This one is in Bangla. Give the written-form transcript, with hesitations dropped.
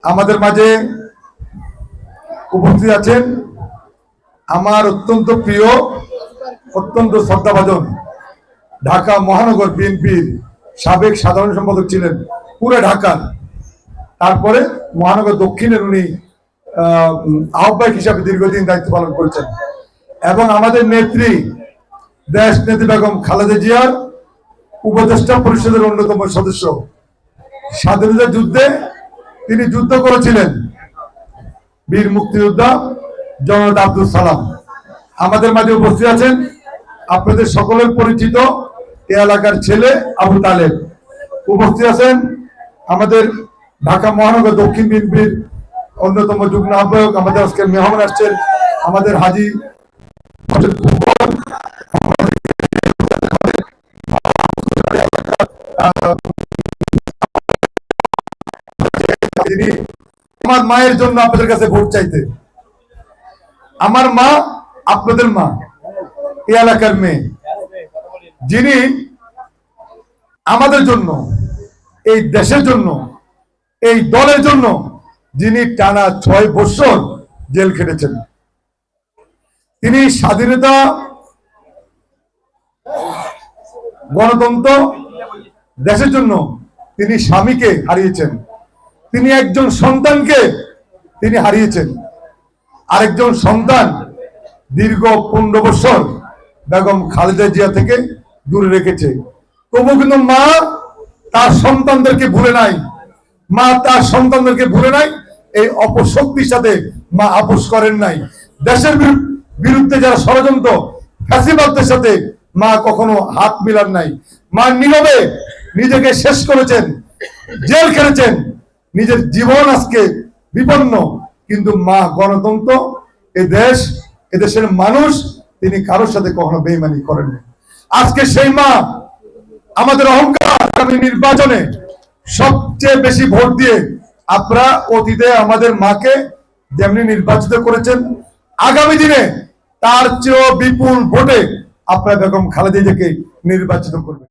আমাদের মাঝে উপস্থিত আছেন আমার অত্যন্ত প্রিয়, অত্যন্ত শ্রদ্ধাভাজন ঢাকা মহানগর বিএনপির সাবেক সাধারণ সম্পাদক ছিলেন পুরো ঢাকার। তারপরে মহানগর দক্ষিণের উনি আহ্বায়ক হিসাবে দীর্ঘদিন দায়িত্ব পালন করেছেন এবং আমাদের নেত্রী দেশ নেত্রী বেগম খালেদা জিয়ার উপদেষ্টা পরিষদের অন্যতম সদস্য। স্বাধীনতা যুদ্ধে তিনি যুদ্ধ করেছিলেন, বীর মুক্তিযোদ্ধা জননেতা আব্দুল সালাম আমাদের মাঝে উপস্থিত আছেন। আপনাদের সকলের পরিচিত এ এলাকার ছেলে আবু তালেব উপস্থিত আছেন। আমাদের ঢাকা মহানগর দক্ষিণ বিএনপির অন্যতম যুগ্ম আহ্বায়ক, আমাদের আজকে মেহমান আসছেন আমাদের হাজী আমার মায়ের জন্য আপনাদের কাছে ভোট চাইতে। আমার মা আপনাদের মা, এই এলাকার মেয়ে, যিনি আমাদের জন্য, এই দেশের জন্য, এই দলের জন্য যিনি টানা 6 বছর জেল খেটেছেন। তিনি স্বাধীনতা, গণতন্ত্র, দেশের জন্য তিনি স্বামীকে হারিয়েছেন, তিনি একজন সন্তানকে তিনি হারিয়েছেন, আরেকজন সন্তান দীর্ঘ 15 বছর বেগম খালেদা জিয়া থেকে দূরে রেখেছে। তবু কিন্তু মা তার সন্তানদেরকে ভুলে নাই, মা তার সন্তানদেরকে ভুলে নাই। এই অপশক্তির সাথে মা আপোষ করেন নাই। দেশের বিরুদ্ধে যারা ষড়যন্ত্র, ফ্যাসিবাদদের সাথে মা কখনো হাত মিলান নাই। মা নীরবে নিজেকে শেষ করেছেন, জেল খেটেছেন, নিজের জীবন আজকে বিপন্ন। কিন্তু মা গণতন্ত্র, এই দেশ, এদেশের মানুষ, তিনি কারোর সাথে কখনো বেইমানি করেননি। আজকে সেই মা আমাদের অহংকার। আগামী নির্বাচনে সবচেয়ে বেশি ভোট দিয়ে আপনারা অতীতে আমাদের মাকে যেমনি নির্বাচিত করেছেন, আগামী দিনে তার চেয়েও বিপুল ভোটে আপনারা বেগম খালেদা জিয়াকে নির্বাচিত করবেন।